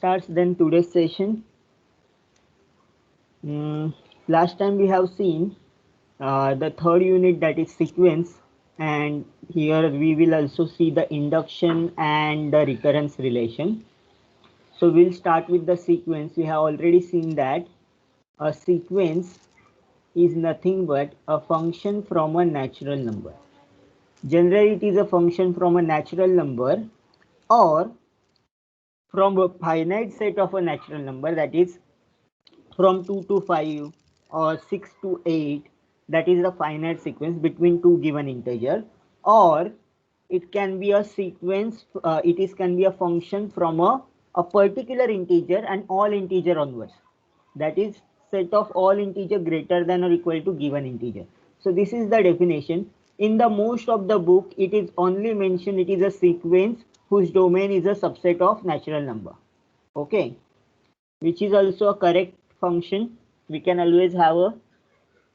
starts then today's session. Last time we have seen the third unit, that is sequence, and here we will also see the induction and the recurrence relation. So we'll start with the sequence. We have already seen that a sequence is nothing but a function from a natural number. Generally it is a function from a natural number or from a finite set of a natural number, that is from 2 to 5 or 6 to 8, that is the finite sequence between two given integer, or it can be a sequence, can be a function from a particular integer and all integer onwards, that is set of all integer greater than or equal to given integer. So this is the definition. In the most of the book it is only mentioned it is a sequence whose domain is a subset of natural number. Okay, which is also a correct function. We can always have a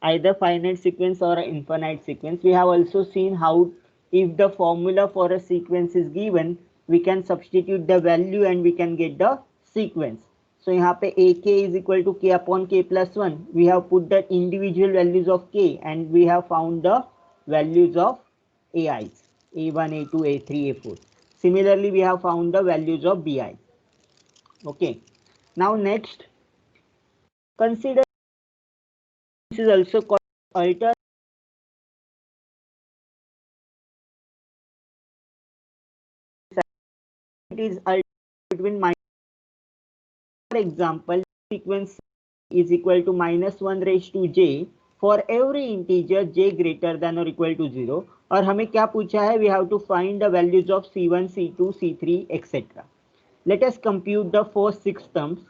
either finite sequence or an infinite sequence. We have also seen how if the formula for a sequence is given, we can substitute the value and we can get the sequence. So यहाँ पे ak is equal to k upon k plus 1. We have put the individual values of k and we have found the values of ai's, a1, a2, a3, a4. Similarly, we have found the values of bi. Okay. Now next, consider this is also called alter. It is between minus. For example, sequence is equal to minus 1 raised to j for every integer j greater than or equal to 0. और हमें क्या पूछा है? We have to find the values of c1, c2, c3, etc. Let us compute the first 6 terms.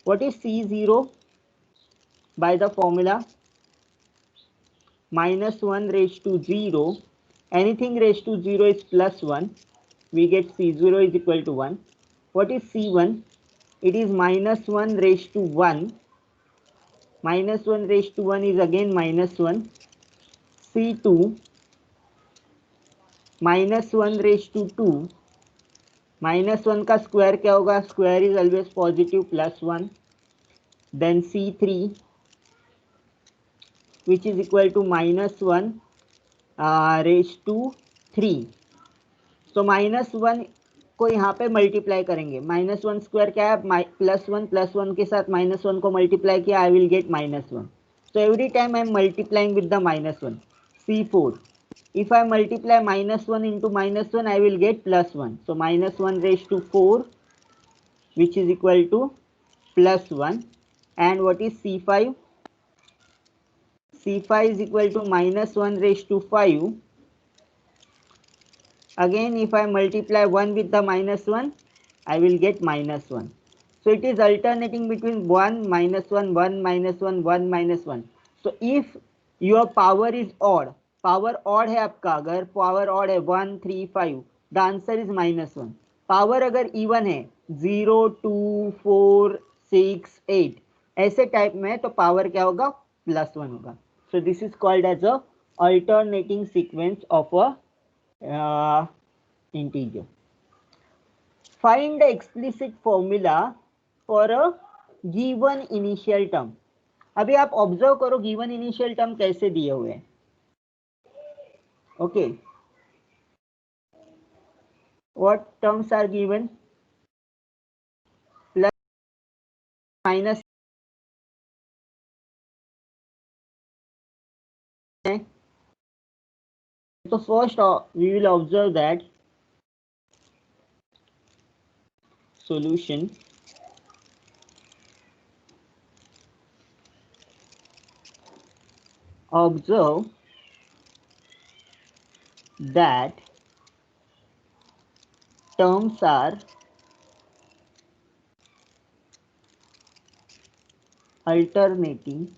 What is c0? By the formula minus 1 raised to 0. Anything raised to 0 is plus 1. We get c0 is equal to 1. What is c1? It is minus 1 raised to 1. Minus 1 raised to 1 is again minus 1. c2 minus 1 raised to 2. Minus 1 का square क्या होगा? Square is always positive, plus 1. Then c3 which is equal to minus 1 raised to 3. तो minus 1 को यहाँ पे multiply करेंगे. Minus 1 square क्या है? प्लस 1 के साथ माइनस 1 को मल्टीप्लाई किया, I will get minus 1. So every time I am multiplying with the minus 1. c4. If I multiply minus 1 into minus 1, I will get plus 1. So minus 1 raised to 4, which is equal to plus 1. And what is c5? c5 is equal to minus 1 raised to 5. Again, if I multiply 1 with the minus 1, I will get minus 1. So it is alternating between 1, minus 1, 1, minus 1, 1, minus 1. So if your power is odd, power odd है आपका, अगर power odd है 1, 3, 5, the answer is minus 1. Power अगर even है 0, 2, 4, 6, 8 ऐसे type में तो power क्या होगा? प्लस 1 होगा. So this is called as a alternating sequence of a integer. Find the explicit formula for a given initial term. अभी आप ऑब्जर्व करो गिवन इनिशियल टर्म कैसे दिए हुए हैं. Okay, what terms are given? Plus, minus. So first we will observe that solution observe that terms are alternating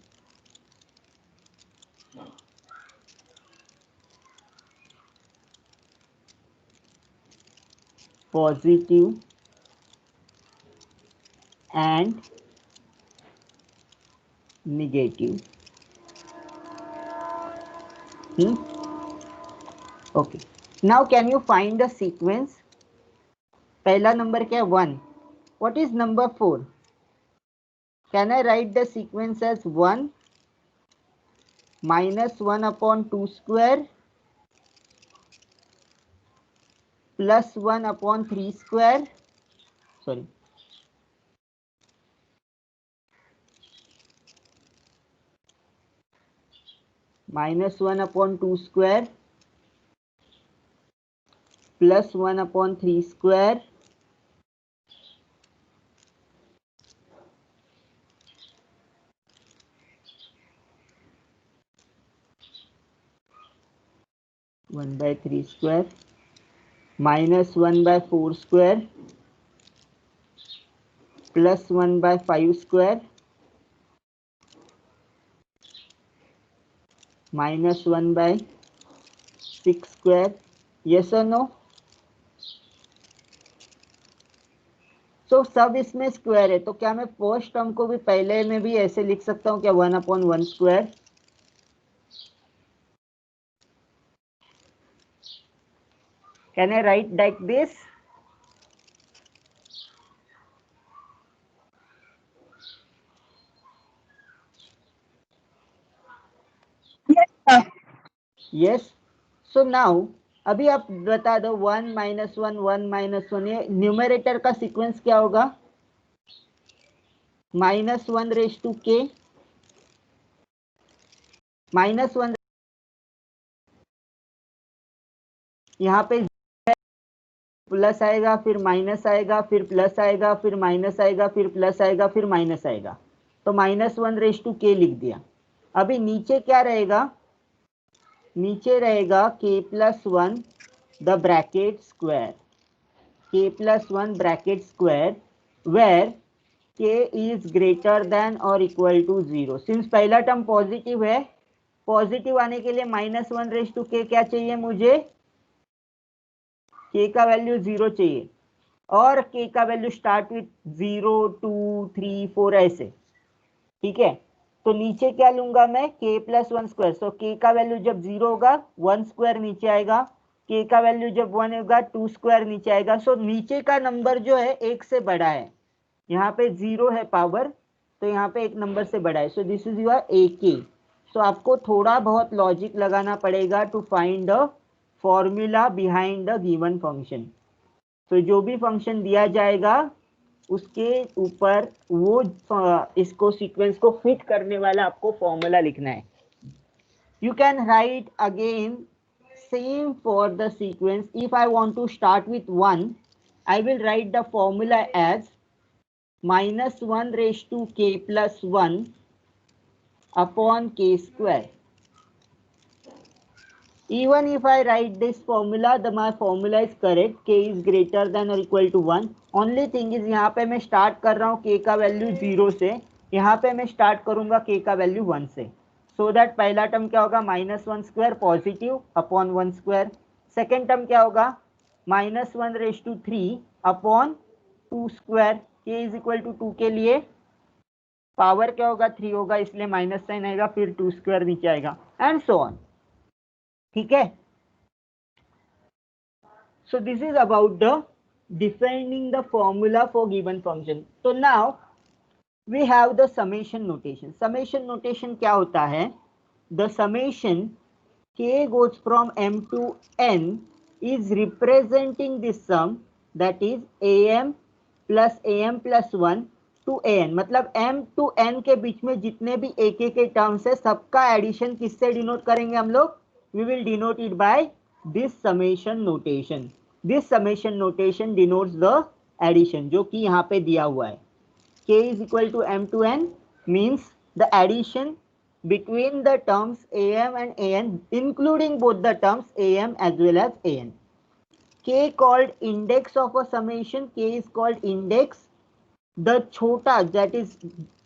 positive and negative. Okay, now can you find the sequence? पहला number क्या है? 1. What is number 4? Can I write the sequence as 1 minus 1 upon 2 square plus 1 upon 3 square? Sorry. Minus 1 upon 2 square plus 1 upon 3 square (1 by 3 square) minus 1 by 4 square plus 1 by 5 square minus 1 by 6 square. Yes or no? तो सब इसमें square है, तो क्या मैं first term को भी पहले में भी ऐसे लिख सकता हूँ क्या? 1 upon 1 square. Can I write like this? Yes, sir. Yes. So now अभी आप बता दो 1 minus 1 1 minus 1, ये न्यूमरेटर का सीक्वेंस क्या होगा? माइनस 1 रेज टू के माइनस 1, यहाँ पे प्लस आएगा, फिर माइनस आएगा, फिर प्लस आएगा, फिर माइनस आएगा, फिर प्लस आएगा, फिर माइनस आएगा, तो माइनस 1 रेज टू के लिख दिया. अभी नीचे क्या रहेगा? नीचे रहेगा k plus 1 the bracket square, k plus 1 bracket square where k is greater than और इक्वल टू 0. सिंस पहला टर्म पॉजिटिव है, पॉजिटिव आने के लिए माइनस 1 रेज टू के क्या चाहिए मुझे? k का वैल्यू 0 चाहिए, और k का वैल्यू स्टार्ट विथ 0 2 3 4 ऐसे. ठीक है, तो नीचे क्या लूंगा मैं? k plus 1 square. So k का वैल्यू जब 0 होगा 1 स्क्वायर नीचे आएगा, k का वैल्यू जब 1 होगा 2 स्क्वायर नीचे आएगा. सो नीचे का नंबर जो है एक से बड़ा है, यहाँ पे 0 है पावर, तो यहाँ पे एक नंबर से बड़ा है. So this is your ak. So आपको थोड़ा बहुत लॉजिक लगाना पड़ेगा to find the formula behind the given function. तो जो भी फंक्शन दिया जाएगा उसके ऊपर वो इसको सीक्वेंस को फिट करने वाला आपको फॉर्मूला लिखना है. You can write again same for the sequence. If I want to start with 1, I will write the formula as minus 1 raised to k plus 1 upon k square. Even if I write this formula, my formula is correct. K is greater than or equal to 1. Only thing is यहाँ पे मैं start कर रहा हूँ k का value 0 से, यहाँ पे मैं स्टार्ट करूँगा k का वैल्यू 1 से. सो दैट पहला टर्म क्या होगा? Minus 1 square positive upon 1 square. Second term क्या होगा? Minus 1 raise to 3 upon 2 square. k is equal to 2 के लिए पावर क्या होगा? 3 होगा, इसलिए माइनस साइन आएगा, फिर 2 स्क्वायर नीचे आएगा, एंड सो ऑन. ठीक है, so this is about the defining the formula for given function. तो now we have the summation notation. Summation notation क्या होता है? The summation k goes from m to n is representing this sum, that is am plus 1 to an. मतलब m to n के बीच में जितने भी एक एक के टर्म्स है सबका एडिशन किससे डिनोट करेंगे हम लोग? We will denote it by this summation notation. This summation notation denotes the addition जो कि यहाँ पे दिया हुआ है. k is equal to m to n means the addition between the terms am and an, including both the terms am as well as an. K called index of a summation. K is called index. The छोटा that is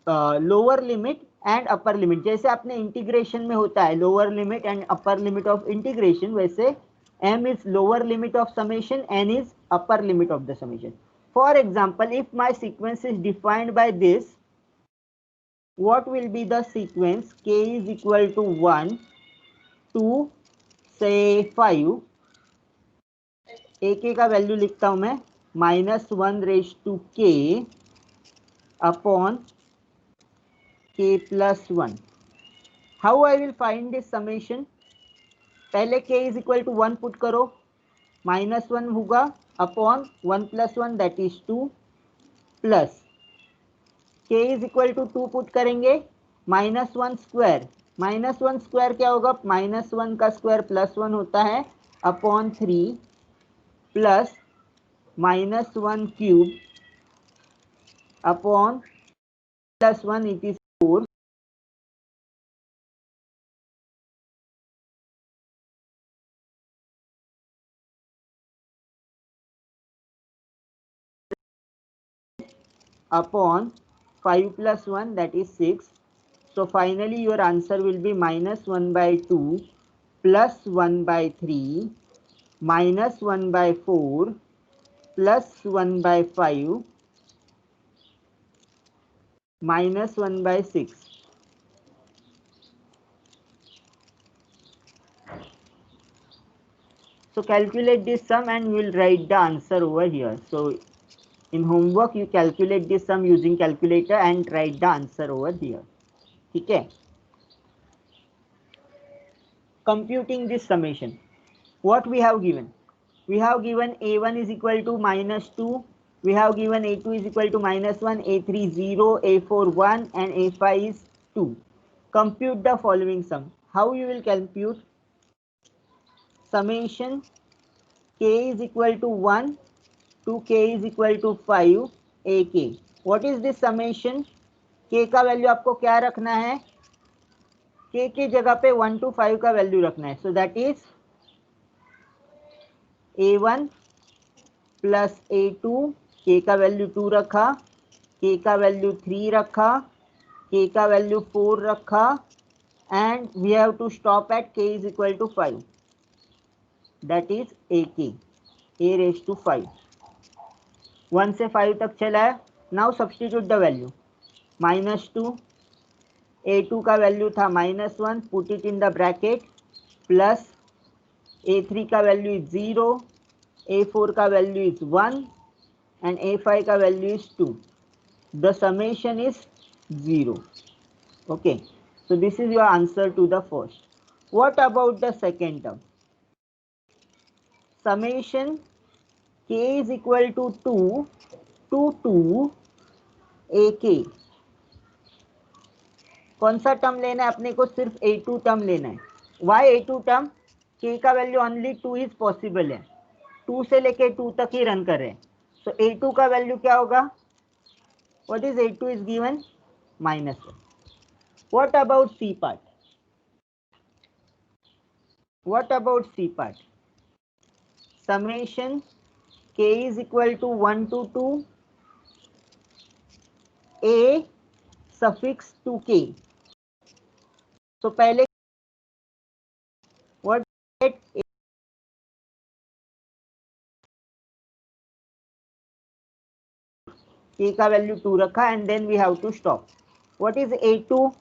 lower limit and upper limit. जैसे आपने integration में होता है lower limit and upper limit of integration, वैसे m is lower limit of summation, n is upper limit of the summation. For example, if my sequence is defined by this, what will be the sequence? K is equal to 1 to say 5. एक का value लिखता हूं मैं minus 1 raised to k upon k plus 1. How I will find this summation? पहले k is equal to 1 put करो, minus 1 होगा upon 1 plus 1 that is 2 plus k is equal to 2 put करेंगे, minus 1 square, minus 1 square क्या होगा, minus 1 का square plus 1 होता है upon 3 plus minus 1 cube upon plus 1 it is 4 upon 5 plus 1 that is 6. So finally your answer will be minus 1 by 2 plus 1 by 3 minus 1 by 4 plus 1 by 5 minus 1 by 6. So calculate this sum and we will write the answer over here. So in homework you calculate this sum using calculator and write the answer over here. Okay. Computing this summation, what we have given? We have given a1 is equal to minus 2, we have given a2 is equal to minus 1, a3 0, a4 1 and a5 is 2. Compute the following sum. How you will compute? Summation k is equal to 1 to k is equal to 5 ak. What is this summation? k का value आपको क्या रखना है? k की जगह पे 1 to 5 का value रखना है. So that is a1 plus a2, k का वैल्यू 2 रखा, k का वैल्यू 3 रखा, k का वैल्यू 4 रखा and we have to stop at k is equal to 5. That is ak, a raised to 5. 1 से 5 तक चला है. Now substitute the value. Minus 2, a2 का वैल्यू था minus 1, put it in the bracket, plus a3 का value is 0, a4 का value is 1 and a5 का value is 2. The summation is 0. Okay, so this is your answer to the first. What about the second term? Summation k is equal to 2 to 2 ak. कौन सा term लेना है अपने को? सिर्फ a2 term लेना है. Why a2 term? k का वैल्यू ओनली 2 इज पॉसिबल है, 2 से लेके 2 तक ही रन कर रहे हैं. सो a2 का वैल्यू क्या होगा? What is a2 is given minus 1. What about C part? What about C part? Summation k is equal to 1 to 2 a suffix to k. So पहले what k का वैल्यू 2 रखा and then we have to stop. What is a2?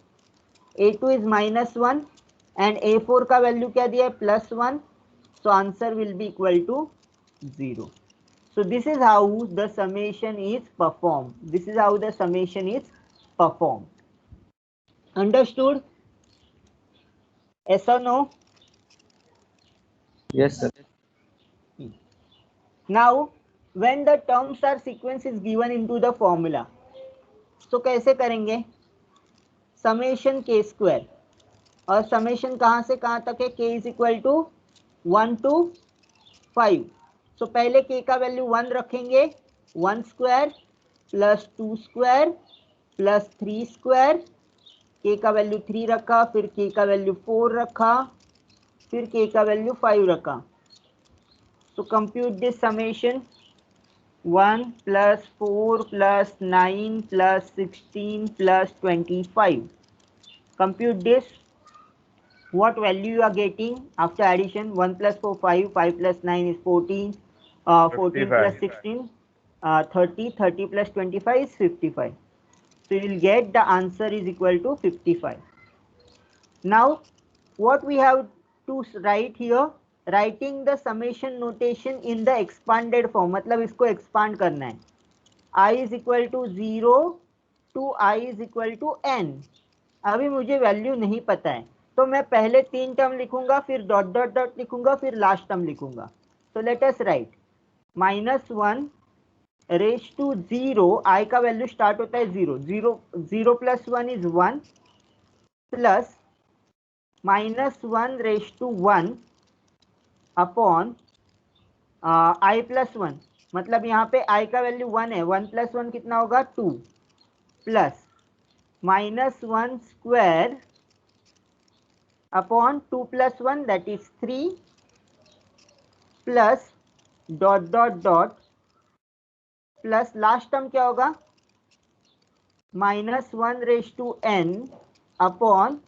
a2 is minus 1 and a4 का value क्या दिया है? plus 1. So answer will be equal to 0. So this is how the summation is performed. This is how the summation is performed. Understood? Yes or no? Yes, sir. Now when the terms are sequence is given into the formula, so कैसे करेंगे? Summation k square, और summation कहाँ से कहाँ तक है? k is equal to 1 to 5. So पहले k का वैल्यू 1 रखेंगे, 1 square plus 2 square plus 3 square, k का वैल्यू 3 रखा, फिर k का वैल्यू 4 रखा, फिर k का वैल्यू 5 रखा. So compute this summation. 1 plus 4 plus 9 plus 16 plus 25. Compute this. What value you are getting after addition? 1 plus 4 5, 5 plus 9 is 14, 14 plus 16 30, 30 plus 25 is 55. So you will get the answer is equal to 55. Now what we have to write here? Writing the summation notation in the expanded form, मतलब इसको expand करना है। I is equal to 0 to I is equal to n। अभी मुझे value नहीं पता है, तो मैं पहले 3 टर्म लिखूंगा, फिर डॉट डॉट डॉट लिखूंगा, फिर लास्ट टर्म लिखूंगा। तो let us write -1 raise to 0, I का वैल्यू स्टार्ट होता है 0, 0 plus 1 is 1, plus -1 raise to 1 upon I plus 1, मतलब यहाँ पे I का वैल्यू 1 है, 1 प्लस 1 कितना होगा 2, plus -1 square upon 2 plus 1 that is 3, plus dot dot dot, plus last term क्या होगा -1 raise to n upon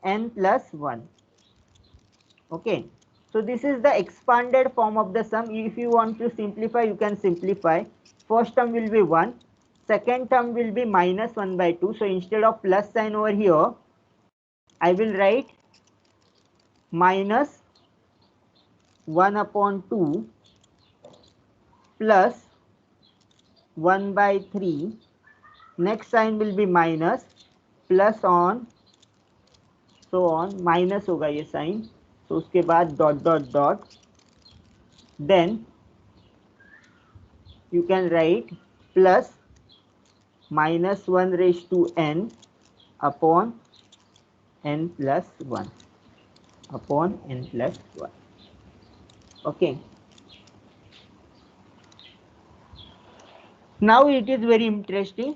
n plus 1. Okay, so this is the expanded form of the sum. If you want to simplify, you can simplify. First term will be 1, second term will be -1 by 2. So instead of plus sign over here, I will write -1 upon 2 plus 1 by 3. Next sign will be minus, plus on, so on, minus होगा ये sign, तो उसके बाद dot dot dot, then you can write plus -1 raised to n upon n plus 1 upon n plus 1. Okay, now it is very interesting.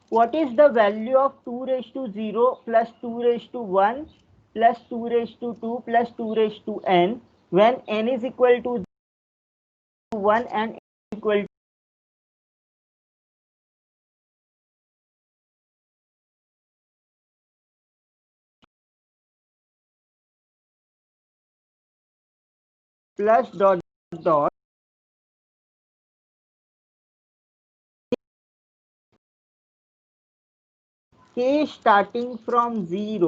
What is the value of 2 raised to 0 plus 2 raised to 1 plus 2 raised to 2 plus 2 raised to n when n is equal to 1 and n is equal to plus dot dot k starting from 0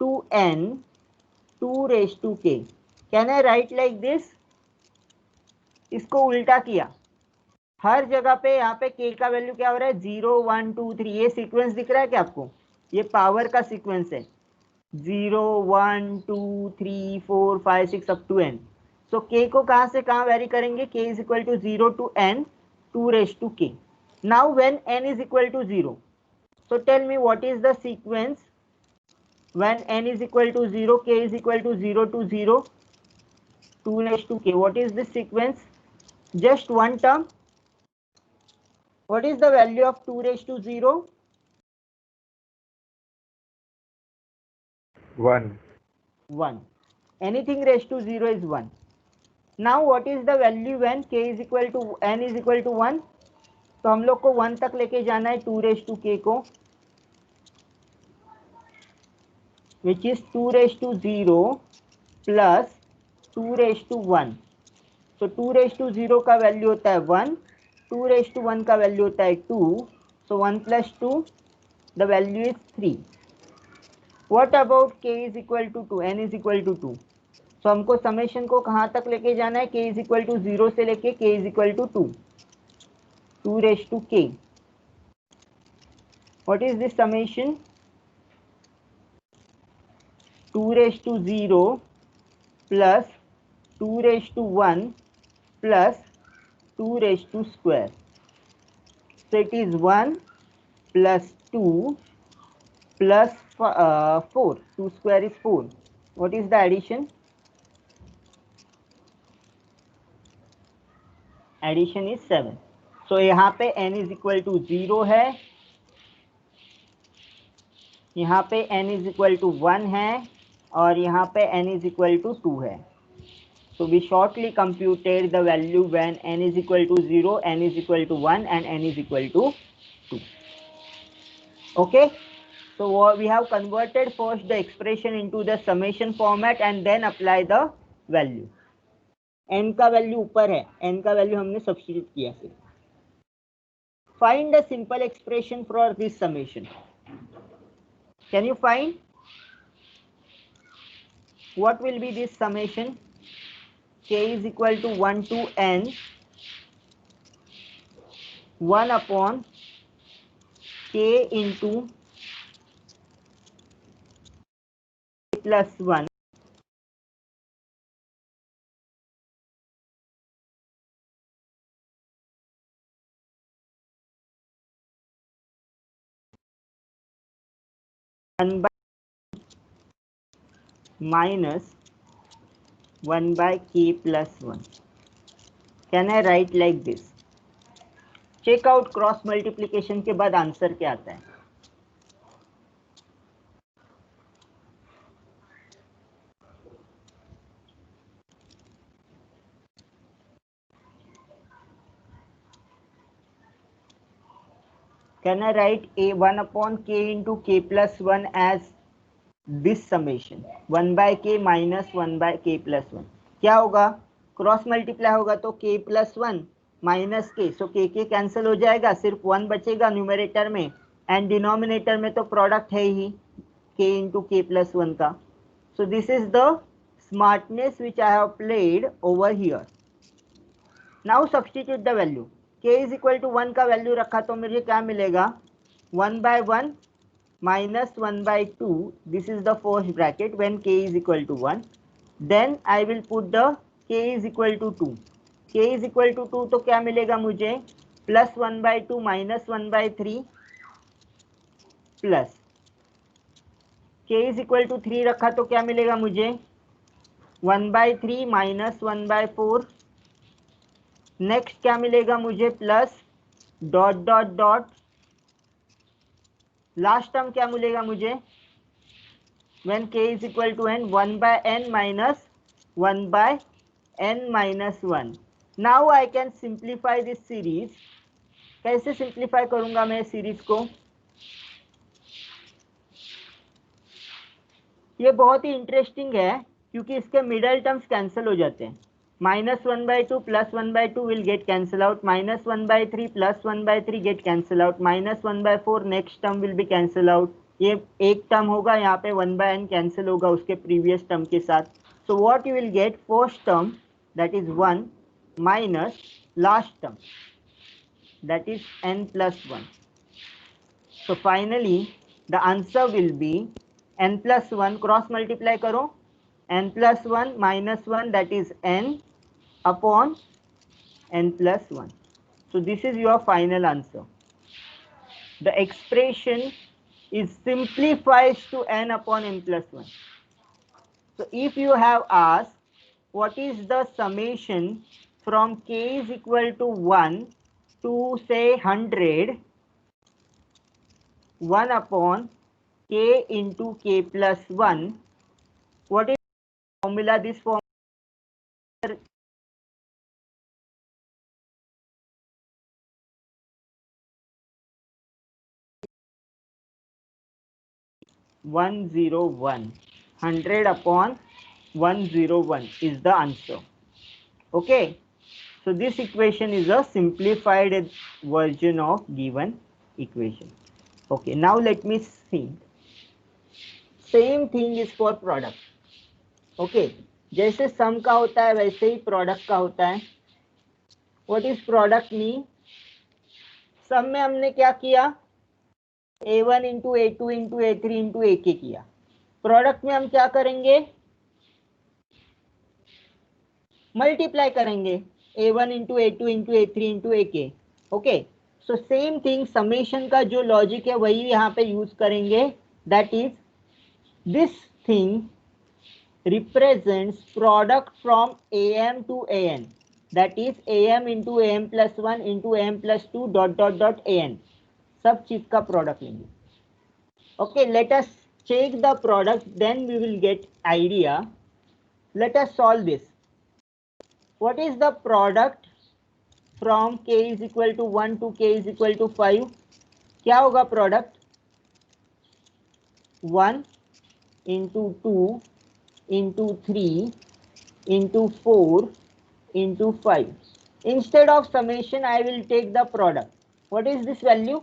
to n 2 raised to k. Can I write like this? इसको उल्टा किया, हर जगह पे यहाँ पे k का value क्या हो रहा है 0 1 2 3, ये सीक्वेंस दिख रहा है क्या आपको? ये पावर का सीक्वेंस है 0 1 2 3 4 5 6 up to n. So k को कहाँ से कहाँ वेरी करेंगे? k is equal to 0 to n 2 raise to k. Now when n is equal to 0, so tell me what is the sequence when n is equal to 0, k is equal to 0 to 0 2 raised to k. What is this sequence? Just one term. What is the value of 2 raised to 0? 1. 1. Anything raised to 0 is 1. Now what is the value when k is equal to n is equal to 1? तो हम लोग को 1 तक लेके जाना है 2 raised to k को, which is 2 raised to 0 plus 2 raised to 1. So 2 raised to 0 का वैल्यू होता है 1, 2 raised to 1 का वैल्यू होता है 2, so 1 plus 2, the value is 3. What about k is equal to 2, n is equal to 2? So हमको summation को कहाँ तक लेके जाना है? k is equal to 0 से लेके k is equal to 2, 2 raised to k. What is this summation? 2 raised to 0 plus 2 raised to 1 plus 2 raised to square. So it is 1 plus 2 plus 4. 2 square is 4. What is the addition? Addition is 7. So यहाँ पे n is equal to 0 है, यहाँ पे n is equal to 1 है, और यहाँ पे n is equal to 2 है. So we shortly computed the value when n is equal to 0, n is equal to 1 and n is equal to 2. Okay, so we have converted first the expression into the summation format and then apply the value. n का value ऊपर है, n का value हमने substitute किया. फिर find the simple expression for this summation. Can you find what will be this summation? k is equal to 1 to n 1 upon k into plus 1 1 by minus 1 by k plus 1. Can I write like this? Check out cross multiplication के बाद answer क्या आता है? Can I write a1 upon k into k plus 1 as this summation 1 by k minus 1 by k plus 1? क्या होगा? Cross multiply होगा तो k plus 1 minus k, सो k cancel हो जाएगा, सिर्फ 1 बचेगा न्यूमरेटर में, एंड डिनोमिनेटर में तो प्रोडक्ट है ही k into k plus 1 का. So this is the smartness which I have played over here. Now substitute the value. k is equal to 1 का वैल्यू रखा तो मुझे क्या मिलेगा? 1 by 1 minus 1 by 2. This is the first bracket when k is equal to 1. Then I will put the k is equal to 2. k is equal to 2 तो क्या मिलेगा मुझे? plus 1 by 2 minus 1 by 3 plus k is equal to 3 रखा तो क्या मिलेगा मुझे? 1 by 3 minus 1 by 4. Next क्या मिलेगा मुझे? Plus dot dot dot, last term क्या मिलेगा मुझे? When k is equal to n 1 by n minus 1 by n minus 1. Now I can simplify this series. कैसे सिंप्लीफाई करूंगा मैं सीरीज को? ये बहुत ही इंटरेस्टिंग है क्योंकि इसके मिडल टर्म्स कैंसिल हो जाते हैं. minus 1 by 2 plus 1 by 2 will get cancel out. minus 1 by 3 plus 1 by 3 get cancel out. minus 1 by 4 next term will be cancel out. ये एक टर्म होगा, यहाँ पे 1 by n कैंसिल होगा उसके प्रीवियस टर्म के साथ. so what you will get? first term that is 1 minus last term that is n plus 1. so finally the answer will be n plus 1. Cross multiply करो. n plus 1 minus 1 that is n upon n plus 1. So this is your final answer. The expression is simplifies to n upon n plus 1. So if you have asked what is the summation from k is equal to 1 to say 100, 1 upon k into k plus 1, what is the formula? This formula 101. 100 upon 101 is the answer. Okay, so this equation is a simplified version of given equation. Okay, now let me see. Same thing is for product. Okay, जैसे sum का होता है वैसे ही product का होता है. What is product mean? sum में हमने क्या किया? a1 into a2 into a3 into ak किया. प्रोडक्ट में हम क्या करेंगे? मल्टीप्लाई करेंगे a1 into a2 into a3 into ak. Okay, so same thing summation का जो लॉजिक है वही यहाँ पे यूज करेंगे. That is this thing represents product from am to an, that is am into am plus 1 into am plus 2 dot dot dot an. सब चीज का प्रोडक्ट लेंगे. Okay, let us check the product, then we will get idea. Let us solve this. What is the product from k is equal to 1 to k is equal to 5? क्या होगा product? 1 into 2 into 3 into 4 into 5. Instead of summation, I will take the product. What is this value?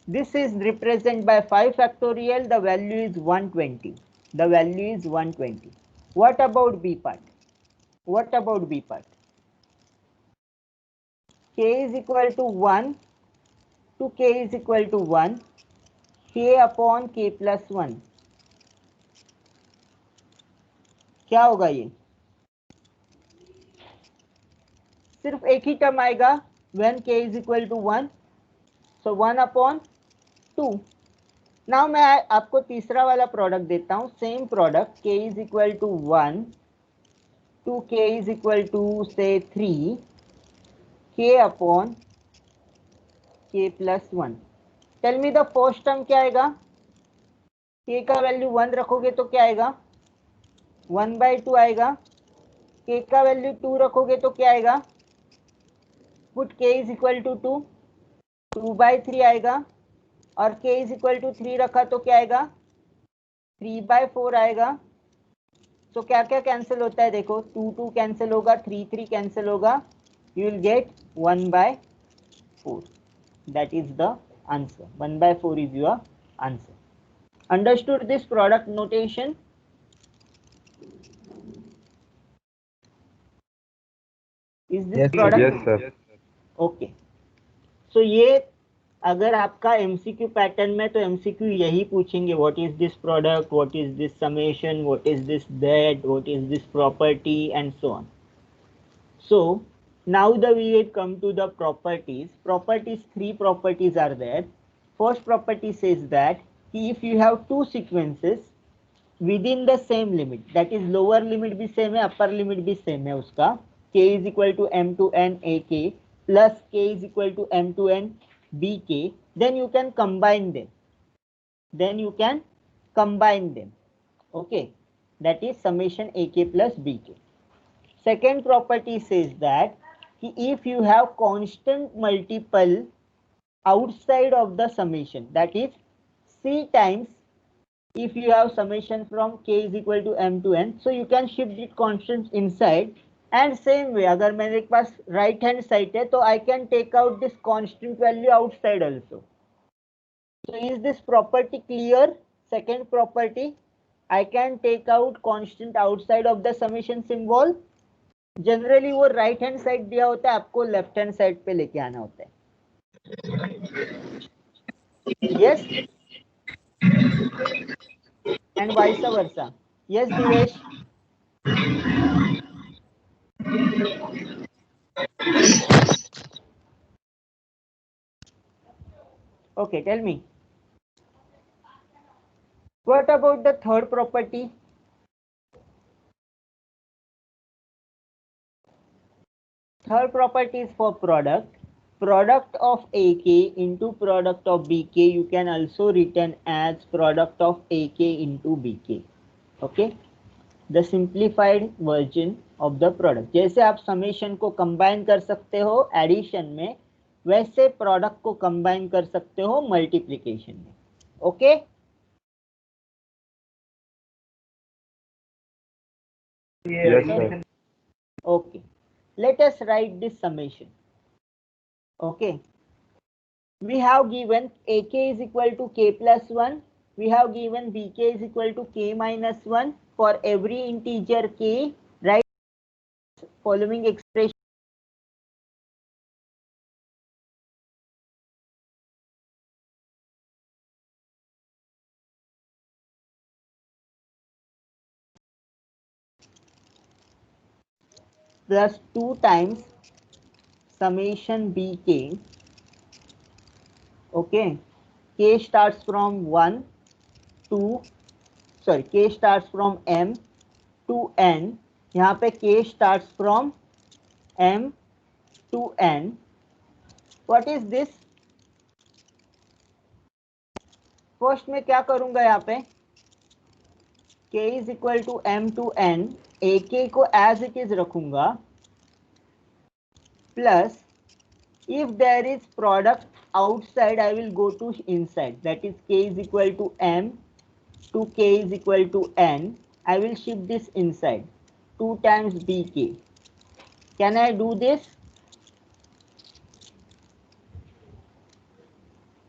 This is represented by 5 factorial. The value is 120. The value is 120. What about B part? What about B part? K is equal to 1 to K is equal to 1, K upon K plus 1. क्या होगा ये? सिर्फ एक ही term आएगा when K is equal to 1. So 1 upon 2. Now मैं आपको तीसरा वाला प्रोडक्ट देता हूं. Same product K is equal to 1 to K is equal to say 3, K upon K plus 1. Tell me the first term क्या आएगा? K का value 1 रखोगे तो क्या आएगा? 1/2 आएगा. K का वैल्यू 2 रखोगे तो क्या आएगा? Put K is equal to 2, 2/3 आएगा. और K is equal to 3 रखा तो क्या आएगा? 3/4 आएगा. तो क्या क्या कैंसिल होता है देखो, 2 2 कैंसिल होगा, 3 3 कैंसिल होगा. You will get 1/4. That is the answer. 1/4 is your answer. Understood this product notation? Is this Yes, product? Yes, sir. Okay. So ये अगर आपका MCQ पैटर्न में तो MCQ यही पूछेंगे, what is this product, what is this summation, what is this that, what is this property and so on. So now we will come to the properties. Properties, 3 properties are there. First property says that if you have two sequences within the same limit, that is lower limit भी same है, upper limit भी same है उसका, K is equal to M to N AK plus K is equal to M to N BK, then you can combine them. Okay, that is summation AK plus BK. Second property says that if you have constant multiple outside of the summation, that is C times if you have summation from K is equal to M to N, so you can shift it constant inside. And same way, अगर मेरे पास right hand side है तो I can take out this constant value outside also. So is this property clear? Second property, I can take out constant outside of the summation symbol. Generally वो right hand side दिया होता है, आपको left hand side पे लेके आना होता है. Yes, and vice versa. Yes Divesh. Okay, tell me. What about the third property? Third property is for product. Product of AK into product of BK you can also written as product of AK into BK. Okay, the simplified version of the product. जैसे आप summation को combine कर सकते हो addition में, वैसे product को combine कर सकते हो मल्टीप्लिकेशन में. Okay, Yes, sir. okay, let us write this summation. Okay, we have given AK is equal to K plus 1, we have given BK is equal to K minus 1. For every integer K, write following expression. Plus 2 times summation BK. Okay, K starts from 1 to, sorry, K starts from M to N. यहाँ पे K starts from M to N. What is this? First में क्या करूंगा, यहाँ पे K is equal to M to N, AK को as it is रखूंगा, plus if there is product outside I will go to inside, that is K is equal to M to K is equal to N, I will shift this inside, 2 times BK. Can I do this?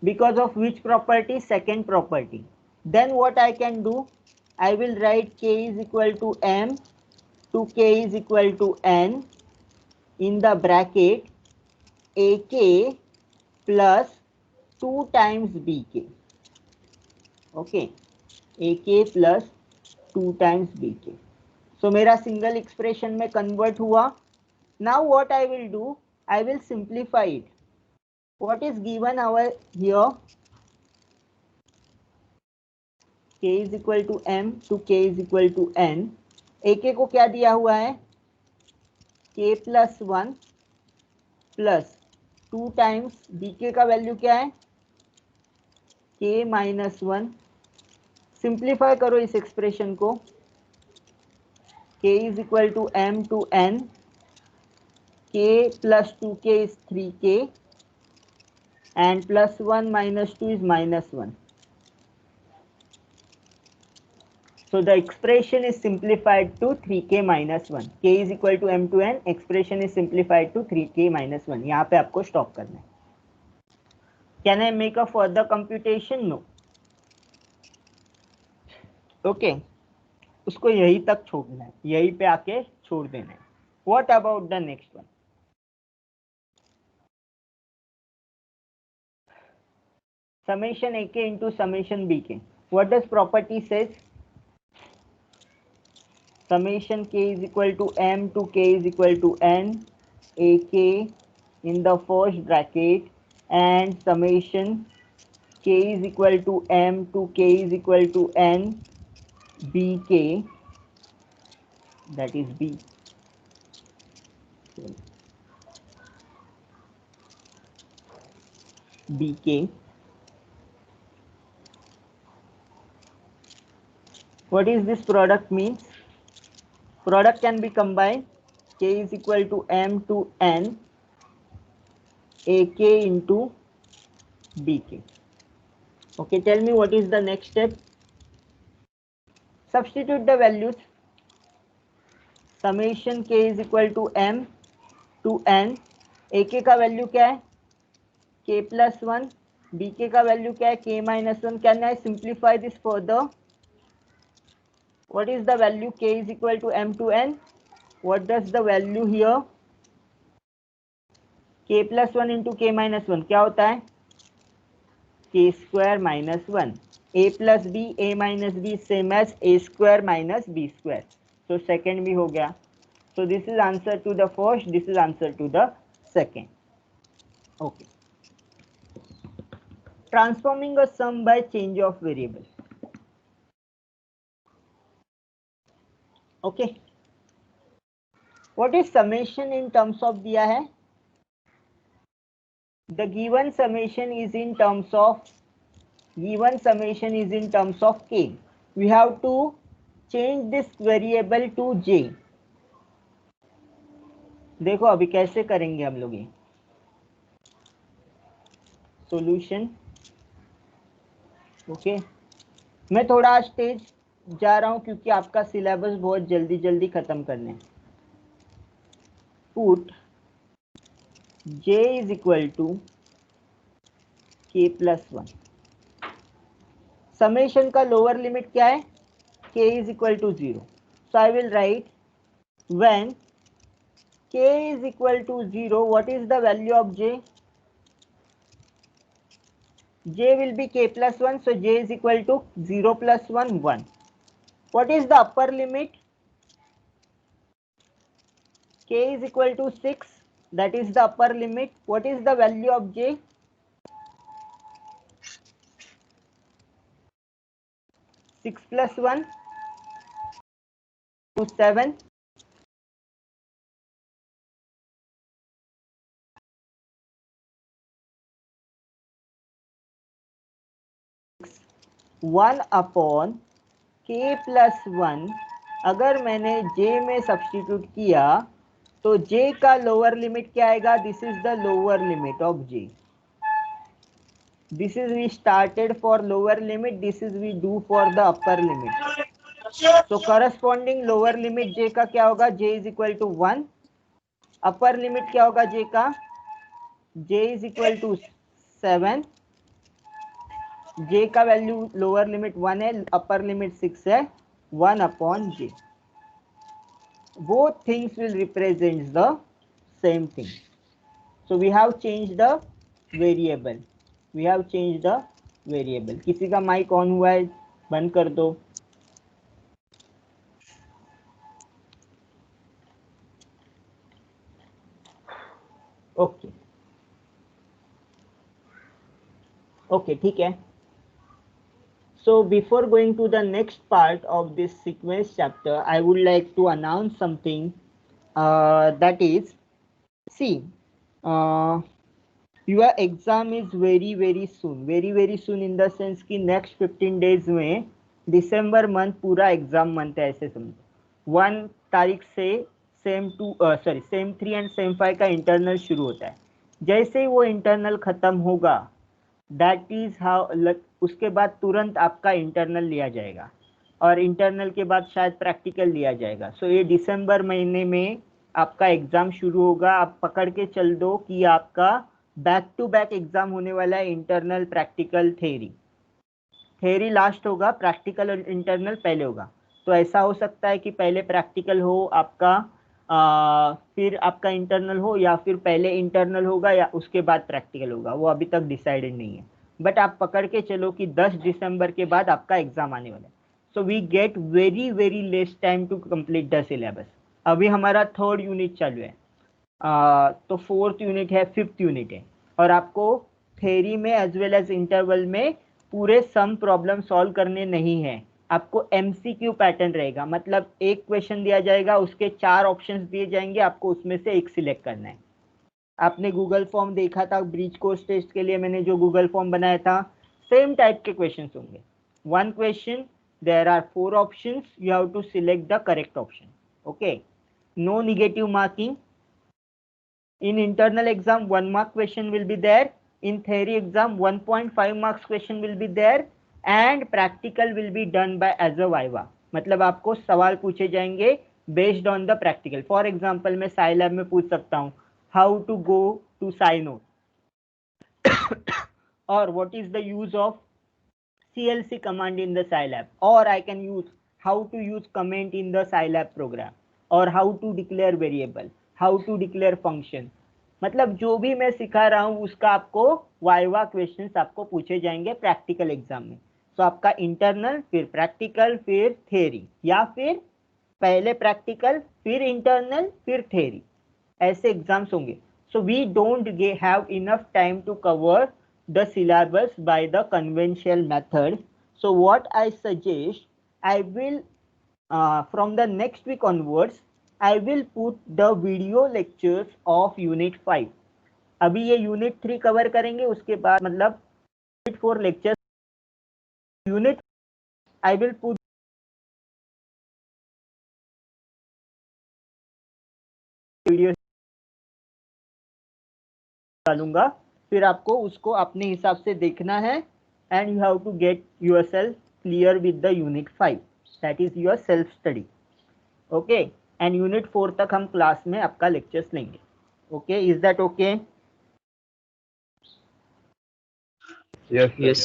Because of which property? Second property. Then what I can do, I will write k is equal to m to k is equal to n in the bracket ak plus 2 times bk. Okay, ak plus 2 times bk. So मेरा single expression में convert हुआ. Now what I will do, I will simplify it. What is given our here? K is equal to m to k is equal to n. ak को क्या दिया हुआ है? k plus 1 plus 2 times bk का value क्या है? k minus 1. Simplify करो इस एक्सप्रेशन को. k is equal to m to n. k plus 2k is 3k and plus 1 minus 2 is minus 1. So the expression is simplified to 3k minus 1. k is equal to m to n. Expression is simplified to 3k minus 1. यहाँ पे आपको stop करना है. Can I make a further computation? No. Okay. उसको यही तक छोड़ना है, यहीं पे आके छोड़ देना है. What about the next one? Summation ak into summation bk. What does property says? Summation k is equal to m to k is equal to n ak in the first bracket and summation k is equal to m to k is equal to n bk, that is b. bk. What is this product means? Product can be combined. K is equal to m to n ak into bk. Okay, tell me what is the next step. Substitute the values. Summation k is equal to m to n. ak का value क्या है? k plus 1. bk का value क्या है? k minus 1. Can I simplify this further? What is the value? K is equal to m to n. What does the value here? K plus 1 into k minus 1 क्या होता है? K square minus 1. A plus b, a minus b same as a square minus b square. So second भी हो गया. So this is answer to the first, this is answer to the second. Okay. Transforming a sum by change of variable. Okay. What is summation in terms of दिया है? The given summation is in terms of k. We have to change this variable to j. देखो अभी कैसे करेंगे हम लोग ये solution. Okay, मैं थोड़ा आज तेज जा रहा हूं क्योंकि आपका सिलेबस बहुत जल्दी जल्दी खत्म करना है. Put j is equal to k plus 1. Summation का लोअर लिमिट क्या है? k is equal to 0. So I will write when k is equal to 0, what is the value of j? J will be k plus 1, so j is equal to 0 plus 1, 1. What is the upper limit? K is equal to 6, that is the upper limit. What is the value of j? 6 plus 1 to 7. One upon k plus 1. अगर मैंने j में substitute किया तो j का lower limit क्या आएगा? This is the lower limit of j. This is we started for lower limit, this is we do for the upper limit. So corresponding lower limit j का क्या होगा? j is equal to 1. upper limit क्या होगा j का? j is equal to 7. j का value lower limit 1 है, upper limit 6 है. 1 upon j. Both things will represent the same thing. So we have changed the variable. We have changed the variable. किसी का mic on हुआ है, बंद कर दो. ओके ओके ठीक है. So before going to the next part of this sequence chapter, I would like to announce something, that is, see, your exam is very soon in the sense कि next 15 days में December month पूरा exam month है, ऐसे समझो. 1 तारीख से same 3 and same 5 का internal शुरू होता है. जैसे ही वो इंटरनल खत्म होगा, दैट इज हाउ, उसके बाद तुरंत आपका इंटरनल लिया जाएगा और इंटरनल के बाद शायद प्रैक्टिकल लिया जाएगा. सो ये दिसंबर महीने में आपका एग्जाम शुरू होगा. आप पकड़ के चल दो कि आपका बैक टू बैक एग्जाम होने वाला है. इंटरनल, प्रैक्टिकल, थेरी लास्ट होगा, प्रैक्टिकल और इंटरनल पहले होगा. तो ऐसा हो सकता है कि पहले प्रैक्टिकल हो आपका, फिर आपका इंटरनल हो, या फिर पहले इंटरनल होगा या उसके बाद प्रैक्टिकल होगा. वो अभी तक डिसाइडेड नहीं है, बट आप पकड़ के चलो कि 10 दिसंबर के बाद आपका एग्जाम आने वाला है. So we get very less time to complete the syllabus. अभी हमारा 3rd यूनिट चालू है, तो 4th यूनिट है, 5th यूनिट है, और आपको थेरी में एज वेल एज इंटरवल में पूरे सम प्रॉब्लम सॉल्व करने नहीं है. आपको एमसीक्यू पैटर्न रहेगा, मतलब एक क्वेश्चन दिया जाएगा, उसके 4 ऑप्शंस दिए जाएंगे, आपको उसमें से एक सिलेक्ट करना है. आपने गूगल फॉर्म देखा था ब्रीच कोर्स टेस्ट के लिए, मैंने जो गूगल फॉर्म बनाया था, सेम टाइप के क्वेश्चंस होंगे. 1 question, there are 4 options, you have to select the correct option. Okay, no negative marking. In internal exam 1 mark question will be there, in theory exam 1.5 marks question will be there, and practical will be done by as a viva. मतलब आपको सवाल पूछे जाएंगे based on the practical. For example, मैं Scilab में पूछ सकता हूँ how to go to Scinote or what is the use of CLC command in the Scilab, or I can use how to use comment in the Scilab program, or how to declare variable, how to declare function. मतलब जो भी मैं सिखा रहा हूँ उसका आपको viva questions आपको पूछे जाएंगे प्रैक्टिकल एग्जाम में. तो आपका इंटरनल, फिर प्रैक्टिकल, फिर थ्योरी, या फिर पहले प्रैक्टिकल, फिर इंटरनल, फिर थ्योरी, ऐसे एग्जाम्स होंगे. So we don't have enough time to cover the syllabus by the conventional method. So what I suggest, I will from the next week onwards, I will put the video lectures of unit 5. अभी ये unit 3 cover करेंगे, उसके बाद मतलब unit 4 lectures. unit I will put video डालूंगा, फिर आपको उसको अपने हिसाब से देखना है, and you have to get yourself clear with the unit 5. that is your self study. okay, and unit 4 तक हम क्लास में आपका लेक्चर्स लेंगे. Okay, is that okay? Yes.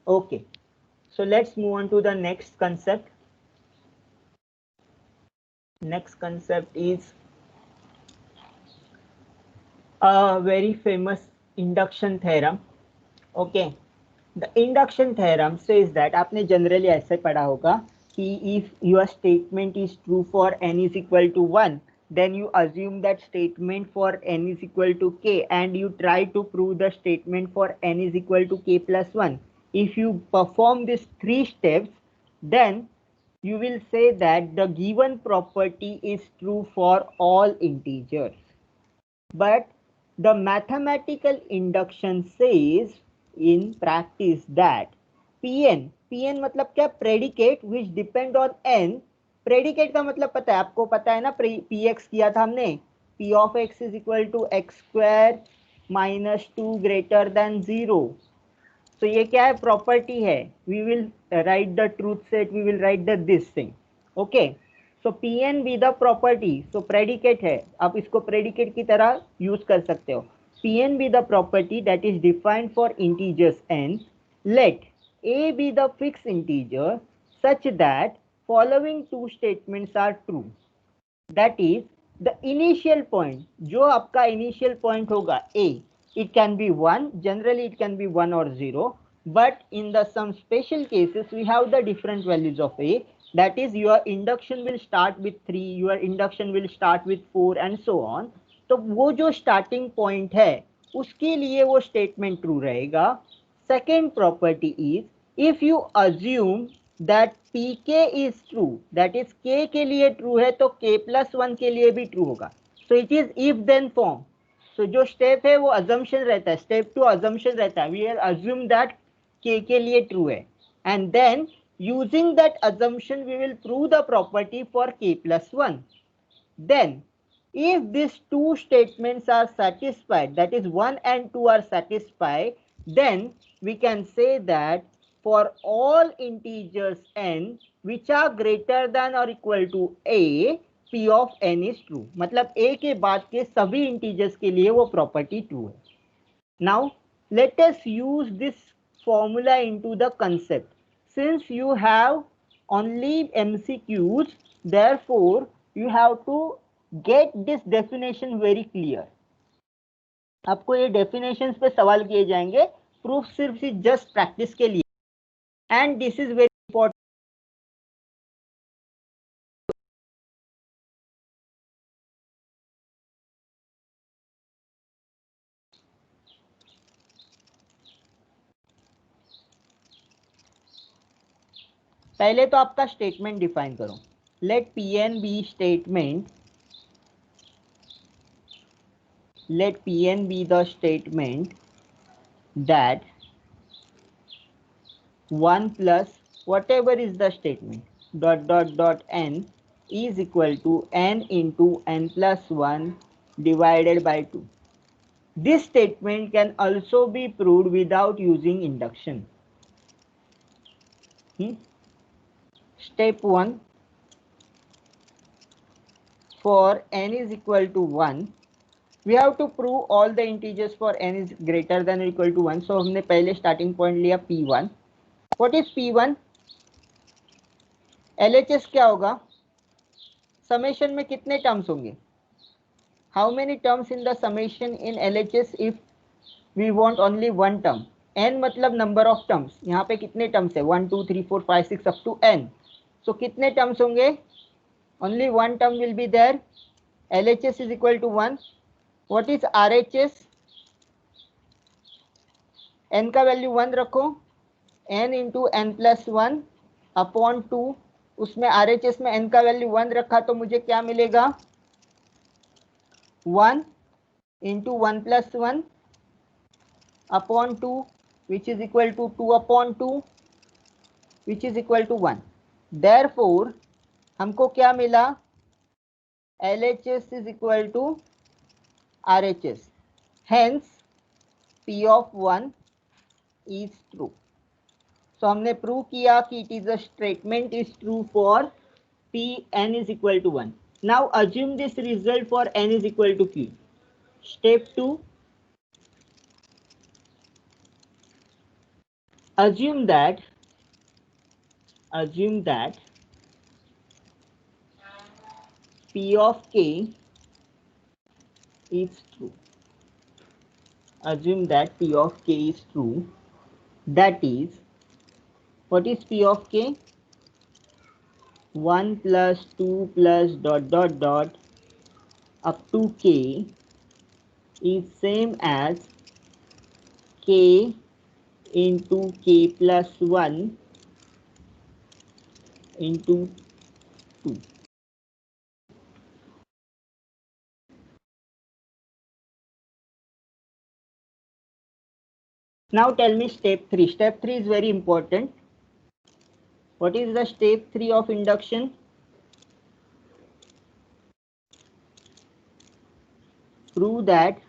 Okay, so let's move on to the next concept. Next concept is a very famous induction theorem. Okay, the induction theorem says that, आपने generally ऐसे पढ़ा होगा कि if your statement is true for n is equal to 1, then you assume that statement for n is equal to k, and you try to prove the statement for n is equal to k plus 1. If you perform these 3 steps, then you will say that the given property is true for all integers. But the mathematical induction says in practice that Pn मतलब क्या? predicate which depend on n. predicate का मतलब पता है आपको, पता है ना, px किया था हमने, p of x is equal to x square minus 2 greater than 0. so ये क्या है? प्रॉपर्टी है. we will write the truth set, we will write the this thing. okay, so Pn be the property, so predicate है, आप इसको predicate की तरह use कर सकते हो. Pn be the property that is defined for integers n. Let a be the fixed integer such that following two statements are true. That is, the initial point, जो आपका initial point होगा A, it can be 1, generally it can be 1 or 0, but in the some special cases we have the different values of A. That is, your induction will start with 3, your induction will start with 4 and so on. तो वो जो starting point है उसके लिए वो statement true रहेगा. Second property is, if you assume that pk is true, that is k के लिए true है तो k plus 1 के लिए भी true होगा. So it is if then form. So जो step है वो assumption रहता है, step 2 assumption रहता है. We will assume that k के लिए true है, and then using that assumption we will prove the property for k plus 1. Then if these two statements are satisfied, that is 1 and 2 are satisfied, then we can say that for all integers n which are greater than or equal to a, p of n is true. मतलब a के बाद के सभी integers के लिए वो property true है. Now let us use this formula into the concept. Since you have only MCQs, therefore you have to get this definition very clear. आपको ये definitions पे सवाल किए जाएंगे, proof सिर्फ just practice के लिए, and this is very important. पहले तो आपका statement define करो. Let Pn be statement. Let Pn be the statement that 1 plus whatever is the statement dot dot dot n is equal to n into n plus 1 divided by 2. This statement can also be proved without using induction. Step 1, for n is equal to 1, we have to prove all the integers for n is greater than or equal to 1. So हमने पहले starting point लिया p1. What is p1? LHS क्या होगा? Summation में कितने terms होंगे? How many terms in the summation in LHS if we want only one term? n मतलब number of terms. यहाँ पे कितने terms है? 1, 2, 3, 4, 5, 6 up to n. So कितने terms होंगे? Only one term will be there. LHS is equal to 1. What is RHS? n का value 1 रखो, n into n plus 1 upon 2. उसमें RHS में n का वैल्यू 1 रखा तो मुझे क्या मिलेगा? 1 into 1 plus 1 upon 2 which is equal to 2 upon 2 which is equal to 1. Therefore हमको क्या मिला? LHS is equal to RHS. Hence P of 1 is true. So हमने प्रूव किया कि it is a statement is true for P n is equal to 1. Now assume this result for n is equal to q. Step 2, assume that P of k is true. Assume that P of k is true. That is, what is P of k? 1 plus 2 plus dot dot dot up to k is same as k into k plus 1 into 2. Now tell me step 3. Step 3 is very important. What is the step 3 of induction? Prove that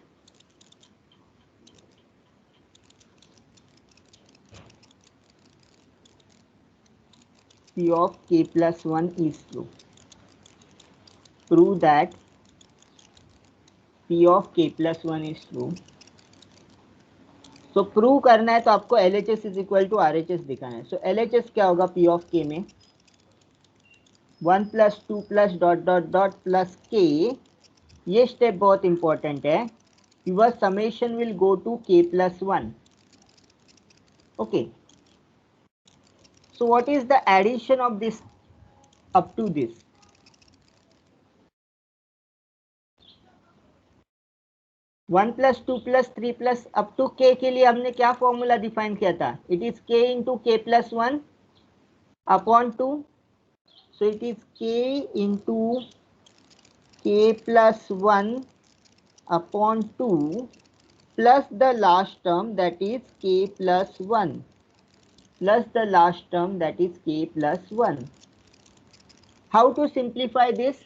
P of k plus 1 is true. Prove that P of k plus 1 is true. So prove करना है तो आपको LHS is equal to RHS दिखाना है. So LHS क्या होगा P of k में? 1 plus 2 plus dot dot dot plus k, ये स्टेप बहुत इंपॉर्टेंट है. Your summation will go to k plus 1. Okay, so what is the addition of this up to this? One plus two plus three plus up to k के लिए हमने क्या formula define किया था? It is k into k plus 1 upon 2. So it is k into k plus 1 upon 2 plus the last term that is k plus 1 plus the last term that is k plus 1. How to simplify this?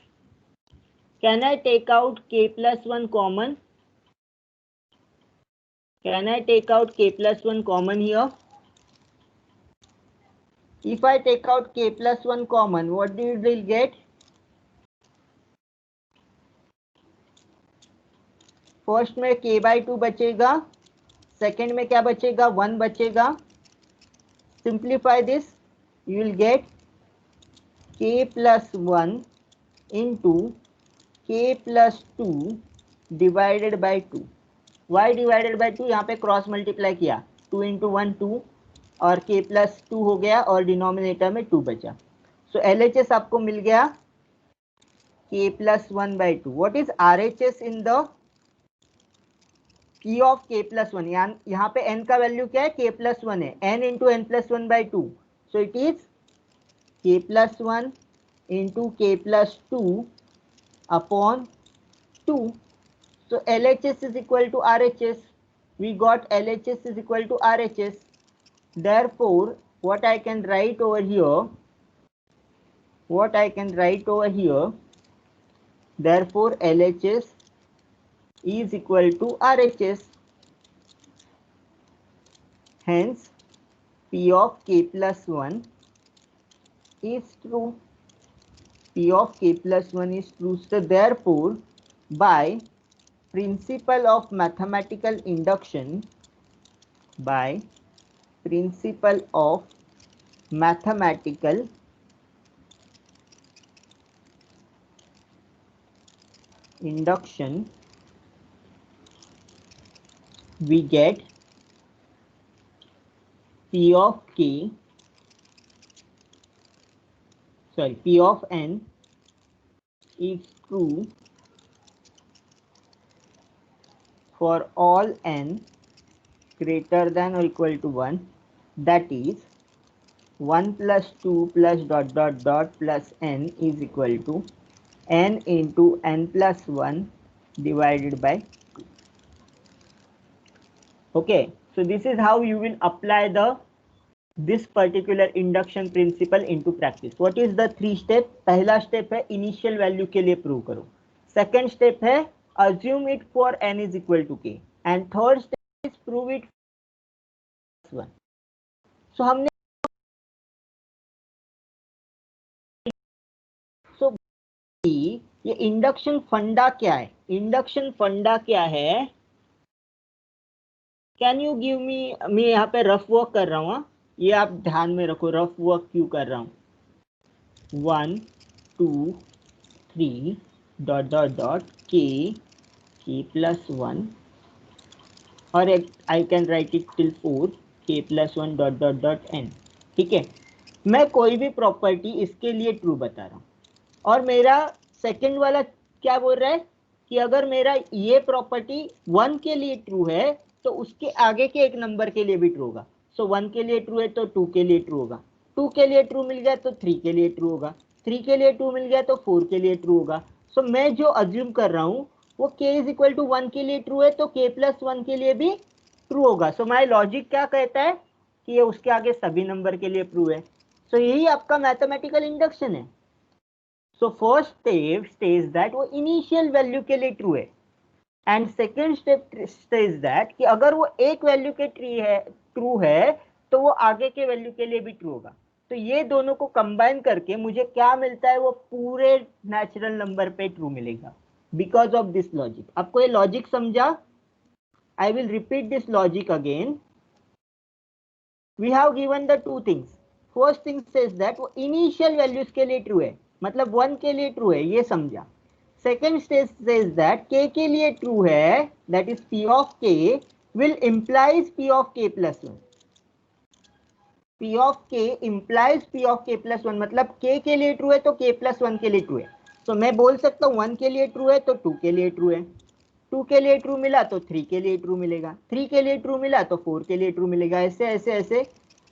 Can I take out k plus 1 common? Can I take out k plus 1 common here? If I take out k plus 1 common, what do you will get? First में k by 2 बचेगा, second में क्या बचेगा? 1 बचेगा. Simplify this, you will get k plus 1 into k plus 2 divided by 2. y divided by 2, यहाँ पे cross multiply किया, 2 into 1 2 और k plus 2 हो गया और डिनोमिनेटर में 2 बचा. सो LHS आपको मिल गया k plus 1 by 2. What is RHS in the P of k plus 1? यहाँ पे n का वैल्यू क्या है? k plus 1 है. n into n plus 1 by 2. So it is k plus 1 into k plus 2 upon 2. So LHS is equal to RHS. We got LHS is equal to RHS. Therefore, what I can write over here? Therefore, LHS is equal to RHS. Hence, P of k plus 1 is true. P of k plus 1 is true. So therefore, by principle of mathematical induction, we get P of n is true for all n greater than or equal to 1, that is 1 plus 2 plus dot dot dot plus n is equal to n into n plus 1 divided by 2. Okay, so this is how you will apply this particular induction principle into practice. What is the 3 step? पहला step है initial value के लिए prove करो. Second step है assume it for n is equal to k, and third step is prove it for 1. So हमने ये induction फंडा क्या है? इंडक्शन फंडा क्या है? कैन यू गिव मी, मैं यहाँ पे रफ वर्क कर रहा हूँ, ये आप ध्यान में रखो, रफ वर्क क्यों कर रहा हूँ. 1 2 3 dot dot dot k plus 1 और I can write it till 4 k plus 1 dot dot dot n. ठीक है, मैं कोई भी प्रॉपर्टी इसके लिए ट्रू बता रहा हूँ और मेरा सेकंड वाला क्या बोल रहा है कि अगर मेरा ये प्रॉपर्टी 1 के लिए ट्रू है तो उसके आगे के एक नंबर के लिए भी ट्रू होगा. सो 1 के लिए ट्रू है तो 2 के लिए ट्रू होगा, 2 के लिए ट्रू मिल गया तो 3 के लिए ट्रू होगा, 3 के लिए ट्रू मिल गया तो 4 के लिए ट्रू होगा. सो मैं जो अज्यूम कर रहा हूँ वो k इज इक्वल टू 1 के लिए ट्रू है तो k प्लस 1 के लिए भी ट्रू होगा. सो माई लॉजिक क्या कहता है कि ये उसके आगे सभी नंबर के लिए ट्रू है. सो यही आपका मैथमेटिकल इंडक्शन है. So first step stage that वो इनिशियल वैल्यू के लिए ट्रू है, and second step stage that कि अगर वो एक वैल्यू के ट्रू है तो वो आगे के वैल्यू के लिए भी ट्रू होगा. तो ये दोनों को कंबाइन करके मुझे क्या मिलता है? वो पूरे नेचुरल नंबर पे ट्रू मिलेगा बिकॉज ऑफ दिस लॉजिक. आपको ये लॉजिक समझा? I will repeat this logic again. We have given the 2 things. First thing says that वो इनिशियल वैल्यूज के लिए ट्रू है, मतलब 1 के लिए ट्रू है, ये समझा। Second stage says that k के लिए ट्रू है, that is p of k will implies p of k plus 1। p of k implies p of k plus 1, मतलब k के लिए ट्रू है तो k प्लस 1 के लिए ट्रू है। तो मैं बोल सकता हूँ 1 के लिए ट्रू है तो 2 के लिए ट्रू है, 2 के लिए ट्रू मिला तो 3 के लिए ट्रू मिलेगा, 3 के लिए ट्रू मिला तो 4 के लिए ट्रू मिलेगा, ऐसे ऐसे ऐसे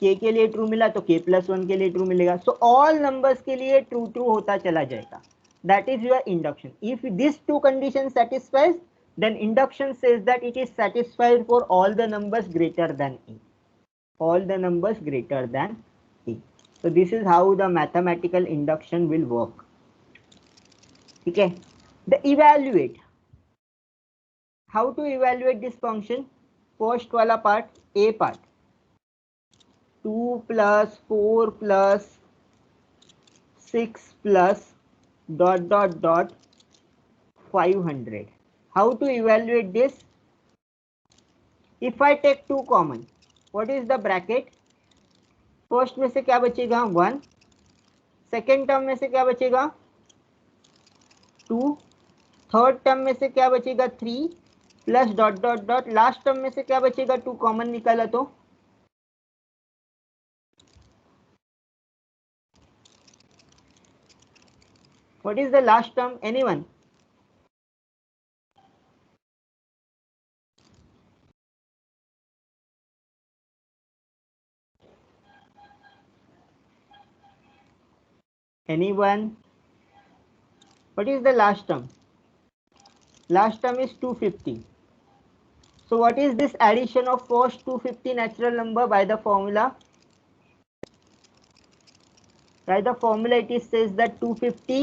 k के लिए ट्रू मिला तो k प्लस 1 के लिए ट्रू मिलेगा। सो ऑल नंबर्स के लिए ट्रू ट्रू होता चला जाएगा। That is your induction. If this two condition satisfies, then induction says that it is satisfied for all the numbers greater than a, all the numbers greater than a. So this is how the mathematical induction will work. ठीक है। The evaluate, how to evaluate this function? First वाला part, a part, 2 plus 4 plus 6 plus dot dot dot 500. How to evaluate this? If I take 2 common, what is the bracket? First में से क्या बचेगा 1, second term में से क्या बचेगा 2, third term में से क्या बचेगा 3 plus dot dot dot, last term में से क्या बचेगा 2 कॉमन निकाला तो what is the last term? Anyone? Anyone? What is the last term? Last term is 250. So what is this addition of first 250 natural number by the formula? By the formula it is says that 250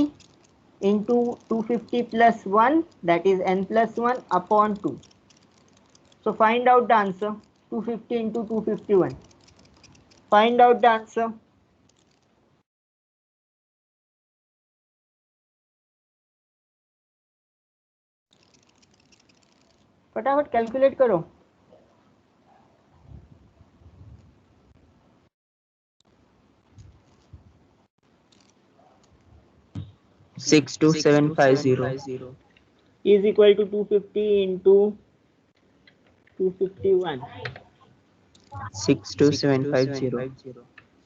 into 250 plus 1, that is n plus 1 upon 2. So find out the answer. 250 into 251. Find out the answer. फटाफट calculate करो। Six two seven five zero is equal to 250 into 251. 62750.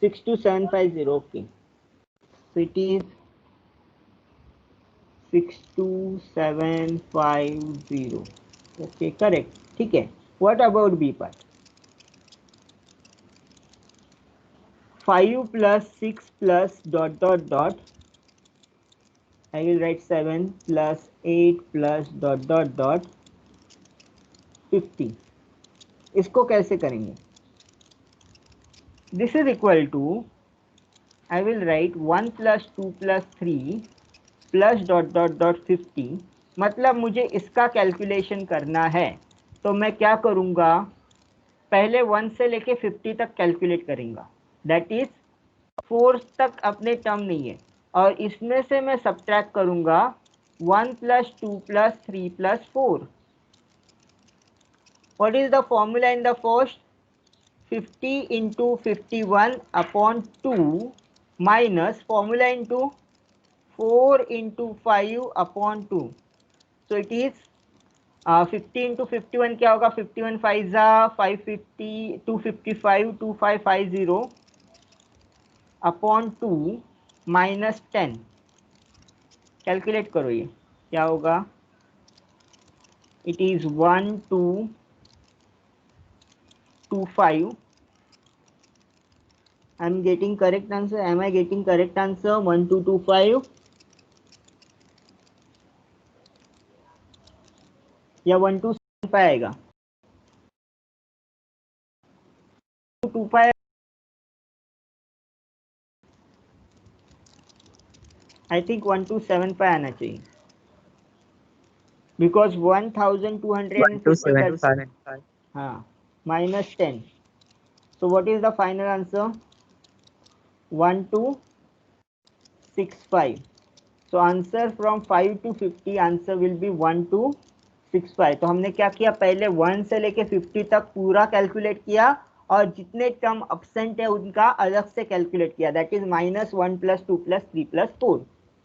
62750. Okay. So it is 62750. Okay, correct. ठीक है। What about B part? 5 plus 6 plus dot dot dot. I will write 7 plus 8 plus dot dot dot 50. इसको कैसे करेंगे? This is equal to, I will write 1 plus 2 plus 3 plus dot dot dot 50. मतलब मुझे इसका calculation करना है तो मैं क्या करूँगा, पहले 1 से लेके 50 तक कैलकुलेट करूँगा, दैट इज 4 तक अपने टर्म नहीं है, और इसमें से मैं सब्ट्रैक्ट करूँगा 1 plus 2 plus 3 plus 4. What is the formula in the first? 50 into 51 upon 2 minus formula into 4 into 5 upon 2. So it is 50 into 51 क्या होगा, 51 5 जा 550, 255 2550 अपॉन 2 माइनस 10। कैलकुलेट करो ये क्या होगा, it is 1225. I am getting correct answer. Am I getting correct answer? 1225 या 1275 आएगा? 225 I think 1275 आना चाहिए, because 1250 हाँ minus 10. So what is the final answer? 1265. So answer from 5 to 50 answer will be 1265. तो हमने क्या किया, पहले 1 से लेके 50 तक पूरा कैलकुलेट किया और जितने टर्म अब्सेंट है उनका अलग से कैलकुलेट किया, that is -1 + 2 + 3 + 4.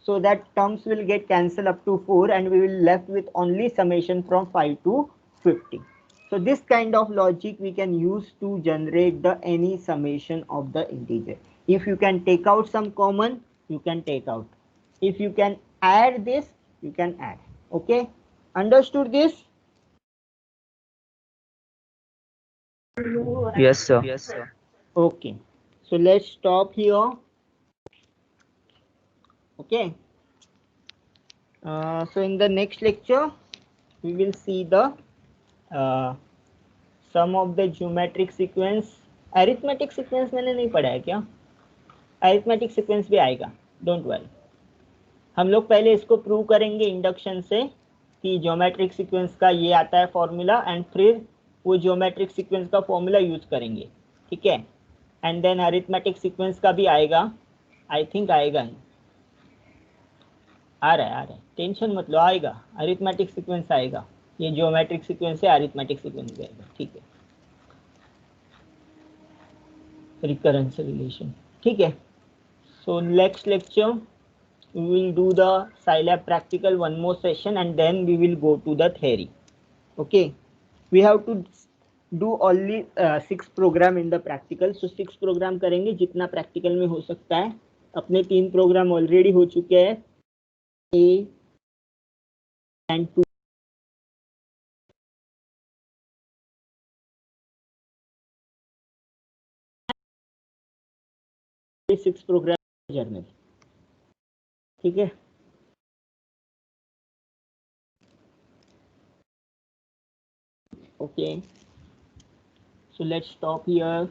so that terms will get cancelled up to 4 and we will left with only summation from 5 to 50. So this kind of logic we can use to generate the any summation of the integer. If you can take out some common, you can take out. If you can add this, you can add. Okay, understood this? Yes, sir. Okay, so let's stop here. Okay, so in the next lecture we will see the sum of the geometric sequence. Arithmetic sequence मैंने नहीं पढ़ा है क्या? Arithmetic sequence भी आएगा, don't worry. हम लोग पहले इसको प्रूव करेंगे इंडक्शन से कि ज्योमेट्रिक सीक्वेंस का ये आता है फॉर्मूला, एंड फिर वो ज्योमेट्रिक सीक्वेंस का फॉर्मूला यूज करेंगे. ठीक है, एंड देन अरिथमेटिक सीक्वेंस का भी आएगा, आई थिंक आएगा ही, आ रहा है, टेंशन मत लो, आएगा. अरिथमेटिक सीक्वेंस आएगा, ये ज्योमेट्रिक सीक्वेंस से अरिथमेटिक सीक्वेंस भी आएगा. ठीक है, रिकरेंस रिलेशन. ठीक है, so next lecture we will do the Scilab practical one more session and then we will go to the theory. Okay, we have to do only 6 program in the practical, so 6 program करेंगे जितना practical में हो सकता है. अपने 3 program already हो चुके हैं, A and 2. Six program journal. ठीक है, okay, so let's stop here.